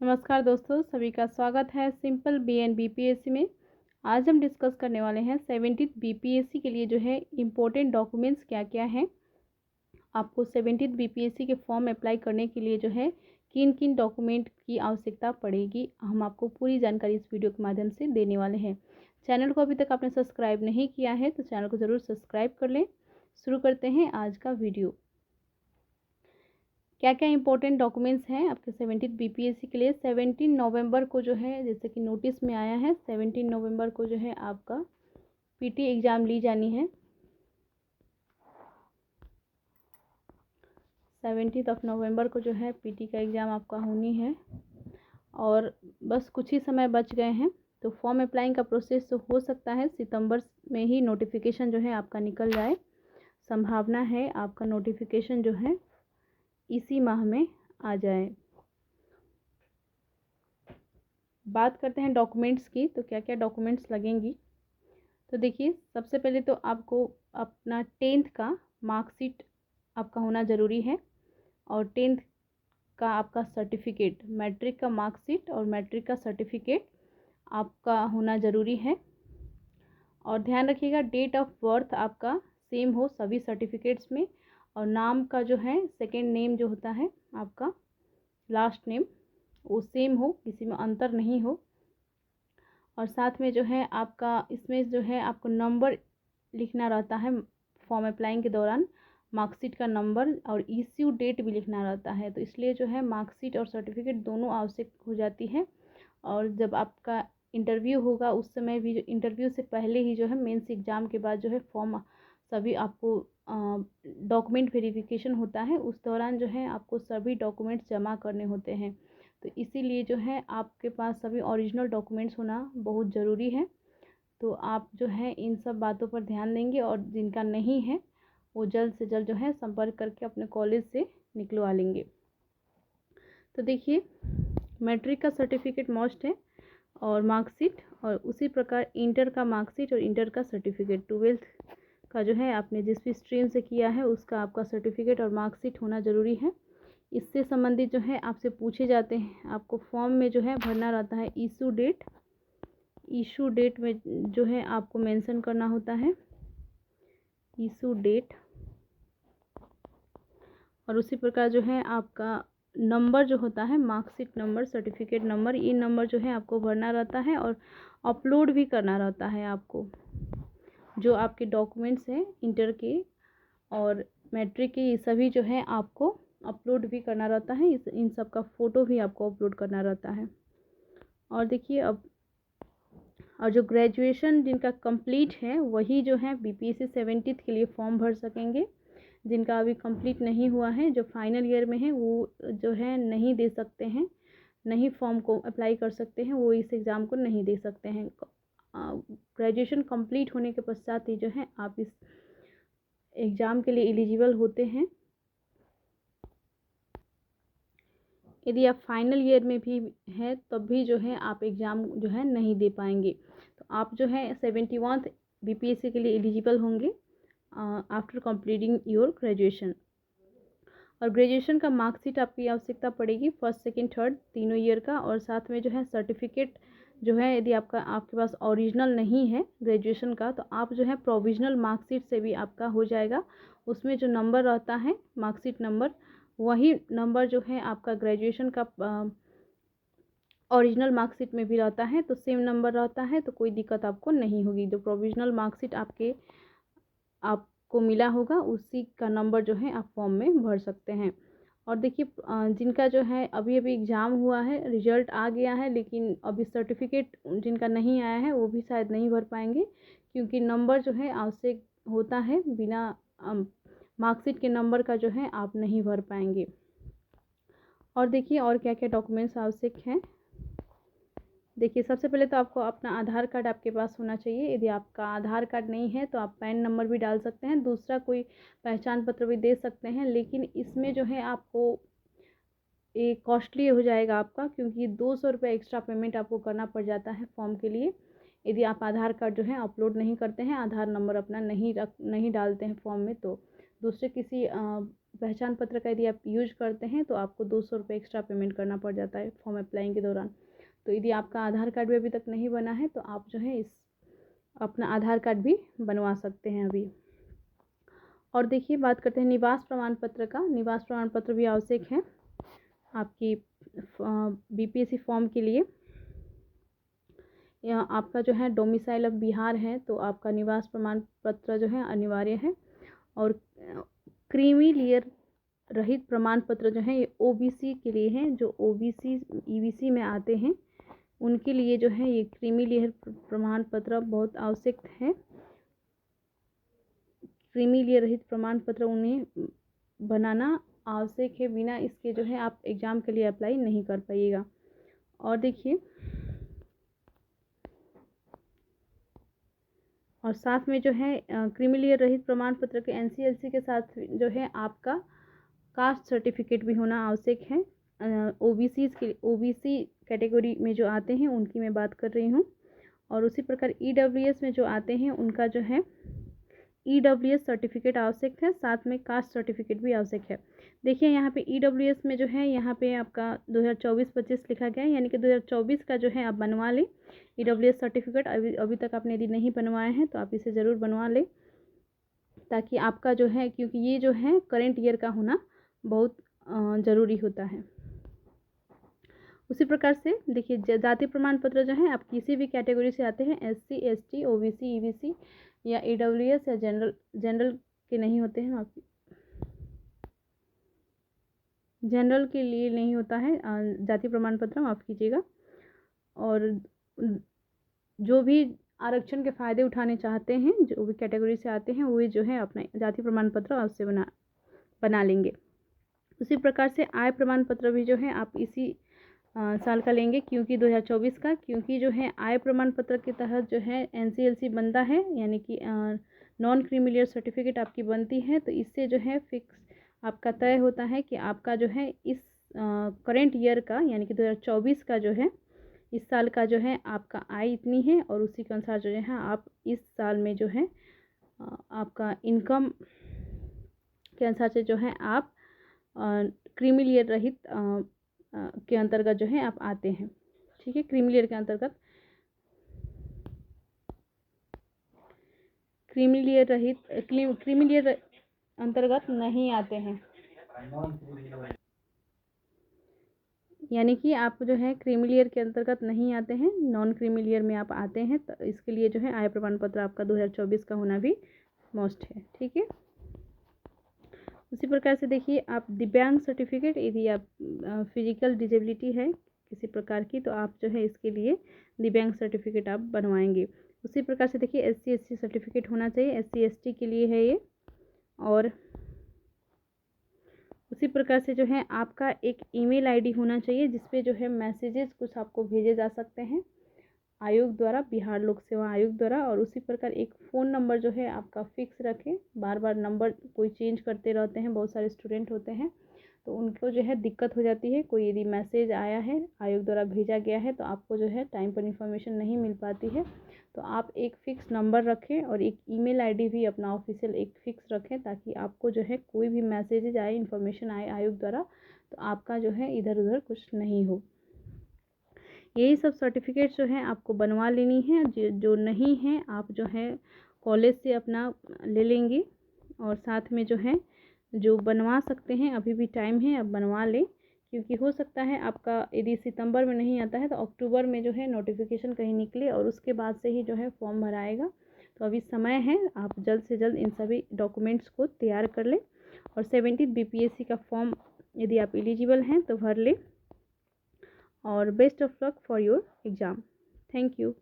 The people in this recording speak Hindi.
नमस्कार दोस्तों, सभी का स्वागत है सिंपल बीएन बीपीएससी में। आज हम डिस्कस करने वाले हैं 17th बीपीएससी के लिए जो है इम्पोर्टेंट डॉक्यूमेंट्स क्या क्या हैं। आपको 17th बीपीएससी के फॉर्म अप्लाई करने के लिए जो है किन किन डॉक्यूमेंट की आवश्यकता पड़ेगी, हम आपको पूरी जानकारी इस वीडियो के माध्यम से देने वाले हैं। चैनल को अभी तक आपने सब्सक्राइब नहीं किया है तो चैनल को ज़रूर सब्सक्राइब कर लें। शुरू करते हैं आज का वीडियो। क्या क्या इंपॉर्टेंट डॉक्यूमेंट्स हैं आपके 17th बीपीएससी के लिए। 17 नवंबर को जो है, जैसे कि नोटिस में आया है, 17 नवंबर को जो है आपका पीटी एग्ज़ाम ली जानी है। 17 नवंबर को जो है पीटी का एग्ज़ाम आपका होनी है और बस कुछ ही समय बच गए हैं। तो फॉर्म अप्लाइंग का प्रोसेस तो हो सकता है सितंबर में ही नोटिफिकेशन जो है आपका निकल जाए। संभावना है आपका नोटिफिकेशन जो है इसी माह में आ जाए। बात करते हैं डॉक्यूमेंट्स की, तो क्या क्या डॉक्यूमेंट्स लगेंगी। तो देखिए, सबसे पहले तो आपको अपना 10th का मार्कशीट आपका होना ज़रूरी है और 10th का आपका सर्टिफिकेट, मैट्रिक का मार्कशीट और मैट्रिक का सर्टिफिकेट आपका होना ज़रूरी है। और ध्यान रखिएगा डेट ऑफ बर्थ आपका सेम हो सभी सर्टिफिकेट्स में, और नाम का जो है सेकेंड नेम जो होता है आपका लास्ट नेम वो सेम हो, किसी में अंतर नहीं हो। और साथ में जो है आपका इसमें जो है आपको नंबर लिखना रहता है फॉर्म अप्लाइंग के दौरान, मार्कशीट का नंबर और इश्यू डेट भी लिखना रहता है। तो इसलिए जो है मार्कशीट और सर्टिफिकेट दोनों आवश्यक हो जाती है। और जब आपका इंटरव्यू होगा उस समय भी, जो इंटरव्यू से पहले ही जो है मेंस एग्ज़ाम के बाद जो है फॉर्म सभी आपको डॉक्यूमेंट वेरिफिकेशन होता है, उस दौरान जो है आपको सभी डॉक्यूमेंट्स जमा करने होते हैं। तो इसीलिए जो है आपके पास सभी ओरिजिनल डॉक्यूमेंट्स होना बहुत ज़रूरी है। तो आप जो है इन सब बातों पर ध्यान देंगे और जिनका नहीं है वो जल्द से जल्द जो है संपर्क करके अपने कॉलेज से निकलवा लेंगे। तो देखिए, मैट्रिक का सर्टिफिकेट मस्ट है और मार्कशीट, और उसी प्रकार इंटर का मार्कशीट और इंटर का सर्टिफिकेट, 12th का जो है आपने जिस भी स्ट्रीम से किया है उसका आपका सर्टिफिकेट और मार्कशीट होना ज़रूरी है। इससे संबंधित जो है आपसे पूछे जाते हैं, आपको फॉर्म में जो है भरना रहता है इशू डेट। इशू डेट में जो है आपको मेंशन करना होता है इशू डेट, और उसी प्रकार जो है आपका नंबर जो होता है मार्कशीट नंबर, सर्टिफिकेट नंबर, ये नंबर जो है आपको भरना रहता है और अपलोड भी करना रहता है आपको। जो आपके डॉक्यूमेंट्स हैं इंटर के और मैट्रिक के, ये सभी जो है आपको अपलोड भी करना रहता है। इन सब का फ़ोटो भी आपको अपलोड करना रहता है। और देखिए अब, और जो ग्रेजुएशन जिनका कंप्लीट है वही जो है बीपीएससी 17th के लिए फॉर्म भर सकेंगे। जिनका अभी कंप्लीट नहीं हुआ है, जो फाइनल ईयर में है, वो जो है नहीं दे सकते हैं, नहीं फॉर्म को अप्लाई कर सकते हैं, वो इस एग्ज़ाम को नहीं दे सकते हैं। ग्रेजुएशन कंप्लीट होने के पश्चात ही जो है आप इस एग्ज़ाम के लिए एलिजिबल होते हैं। यदि आप फाइनल ईयर में भी हैं तब भी जो है आप एग्ज़ाम जो है नहीं दे पाएंगे। तो आप जो है 71th बीपीएससी के लिए एलिजिबल होंगे आफ्टर कंप्लीटिंग योर ग्रेजुएशन। और ग्रेजुएशन का मार्कशीट आपकी आवश्यकता पड़ेगी, फर्स्ट सेकंड थर्ड तीनों ईयर का, और साथ में जो है सर्टिफिकेट जो है यदि आपके पास ओरिजिनल नहीं है ग्रेजुएशन का तो आप जो है प्रोविजनल मार्कशीट से भी आपका हो जाएगा। उसमें जो नंबर रहता है मार्कशीट नंबर, वही नंबर जो है आपका ग्रेजुएशन का ओरिजिनल मार्कशीट में भी रहता है, तो सेम नंबर रहता है, तो कोई दिक्कत आपको नहीं होगी। जो प्रोविजनल मार्कशीट आपको मिला होगा उसी का नंबर जो है आप फॉर्म में भर सकते हैं। और देखिए, जिनका जो है अभी अभी एग्ज़ाम हुआ है, रिजल्ट आ गया है, लेकिन अभी सर्टिफिकेट जिनका नहीं आया है वो भी शायद नहीं भर पाएंगे, क्योंकि नंबर जो है आवश्यक होता है, बिना मार्कशीट के नंबर का जो है आप नहीं भर पाएंगे। और देखिए और क्या क्या डॉक्यूमेंट्स आवश्यक हैं। देखिए, सबसे पहले तो आपको अपना आधार कार्ड आपके पास होना चाहिए। यदि आपका आधार कार्ड नहीं है तो आप पैन नंबर भी डाल सकते हैं, दूसरा कोई पहचान पत्र भी दे सकते हैं, लेकिन इसमें जो है आपको एक कॉस्टली हो जाएगा आपका, क्योंकि 200 रुपये एक्स्ट्रा पेमेंट आपको करना पड़ जाता है फॉर्म के लिए। यदि आप आधार कार्ड जो है अपलोड नहीं करते हैं, आधार नंबर अपना नहीं डालते हैं फॉर्म में, तो दूसरे किसी पहचान पत्र का यदि आप यूज करते हैं तो आपको 200 रुपये एक्स्ट्रा पेमेंट करना पड़ जाता है फॉर्म अप्लाइंग के दौरान। तो यदि आपका आधार कार्ड भी अभी तक नहीं बना है तो आप जो है इस अपना आधार कार्ड भी बनवा सकते हैं अभी। और देखिए बात करते हैं निवास प्रमाण पत्र का। निवास प्रमाण पत्र भी आवश्यक है आपकी बीपीएससी फॉर्म के लिए। या आपका जो है डोमिसाइल ऑफ बिहार है तो आपका निवास प्रमाण पत्र जो है अनिवार्य है। और क्रीमी लेयर रहित प्रमाण पत्र जो है ये ओबीसी के लिए हैं, जो ओबीसी ईबीसी में आते हैं उनके लिए जो है ये क्रीमी लेयर प्रमाण पत्र बहुत आवश्यक है। क्रीमी लेयर रहित प्रमाण पत्र उन्हें बनाना आवश्यक है, बिना इसके जो है आप एग्ज़ाम के लिए अप्लाई नहीं कर पाइएगा। और देखिए और साथ में जो है क्रीमी लेयर रहित प्रमाण पत्र के एनसीएलसी के साथ जो है आपका कास्ट सर्टिफिकेट भी होना आवश्यक है। ओबीसी कैटेगरी में जो आते हैं उनकी मैं बात कर रही हूँ। और उसी प्रकार ईडब्ल्यूएस में जो आते हैं उनका जो है ईडब्ल्यूएस सर्टिफिकेट आवश्यक है, साथ में कास्ट सर्टिफिकेट भी आवश्यक है। देखिए यहाँ पे ईडब्ल्यूएस में जो है यहाँ पे आपका 2024-25 लिखा गया है, यानी कि 2024 का जो है आप बनवा लें ईडब्ल्यूएस सर्टिफिकेट। अभी तक आपने यदि नहीं बनवाया है तो आप इसे ज़रूर बनवा लें, ताकि आपका जो है, क्योंकि ये जो है करेंट ईयर का होना बहुत ज़रूरी होता है। उसी प्रकार से देखिए जाति प्रमाण पत्र जो है आप किसी भी कैटेगरी से आते हैं, एससी, एसटी, ओबीसी, ईबीसी या ईडब्ल्यूएस या जनरल के नहीं होते हैं, आपकी जनरल के लिए नहीं होता है जाति प्रमाण पत्र, माफ़ कीजिएगा। और जो भी आरक्षण के फ़ायदे उठाने चाहते हैं, जो भी कैटेगरी से आते हैं, वो जो है अपना जाति प्रमाण पत्र आपसे बना लेंगे। उसी प्रकार से आय प्रमाण पत्र भी जो है आप इसी साल का लेंगे, क्योंकि 2024 का, क्योंकि जो है आय प्रमाण पत्र के तहत जो है एनसीएलसी बनता है, यानी कि नॉन क्रीमी लेयर सर्टिफिकेट आपकी बनती है। तो इससे जो है फिक्स आपका तय होता है कि आपका जो है इस करेंट ईयर का, यानी कि 2024 का जो है इस साल का जो है आपका आय इतनी है, और उसी के अनुसार जो है आप इस साल में जो है आपका इनकम के अनुसार से जो है आप क्रीमी लेयर रहित के अंतर्गत जो है आप आते हैं। ठीक है, क्रीमी लेयर के अंतर्गत, क्रीमी लेयर रहित क्रीमी लेयर अंतर्गत नहीं आते हैं, यानी कि आप जो है क्रीमी लेयर के अंतर्गत नहीं आते हैं, नॉन क्रीमी लेयर में आप आते हैं। तो इसके लिए जो है आय प्रमाण पत्र आपका 2024 का होना भी मस्ट है। ठीक है, उसी प्रकार से देखिए आप दिव्यांग सर्टिफिकेट, यदि आप फिजिकल डिजेबिलिटी है किसी प्रकार की तो आप जो है इसके लिए दिव्यांग सर्टिफिकेट आप बनवाएंगे। उसी प्रकार से देखिए एससी एसटी सर्टिफिकेट होना चाहिए, एससी एसटी के लिए है ये। और उसी प्रकार से जो है आपका एक ईमेल आईडी होना चाहिए जिसपे जो है मैसेजेस कुछ आपको भेजे जा सकते हैं आयोग द्वारा, बिहार लोक सेवा आयोग द्वारा। और उसी प्रकार एक फ़ोन नंबर जो है आपका फिक्स रखें, बार बार नंबर कोई चेंज करते रहते हैं, बहुत सारे स्टूडेंट होते हैं तो उनको जो है दिक्कत हो जाती है। कोई यदि मैसेज आया है आयोग द्वारा भेजा गया है तो आपको जो है टाइम पर इन्फॉर्मेशन नहीं मिल पाती है, तो आप एक फ़िक्स नंबर रखें और एक ईमेल आईडी भी अपना ऑफिशियल एक फ़िक्स रखें, ताकि आपको जो है कोई भी मैसेजेज आए, इन्फॉर्मेशन आए आयोग द्वारा तो आपका जो है इधर उधर कुछ नहीं हो। यही सब सर्टिफिकेट जो है आपको बनवा लेनी है, जो नहीं है आप जो है कॉलेज से अपना ले लेंगे। और साथ में जो है जो बनवा सकते हैं अभी भी टाइम है, अब बनवा लें, क्योंकि हो सकता है आपका यदि सितंबर में नहीं आता है तो अक्टूबर में जो है नोटिफिकेशन कहीं निकले और उसके बाद से ही जो है फॉर्म भराएगा। तो अभी समय है, आप जल्द से जल्द इन सभी डॉक्यूमेंट्स को तैयार कर लें और 17 बीपीएससी का फॉर्म यदि आप एलिजिबल हैं तो भर लें। और best of luck for your exam. Thank you.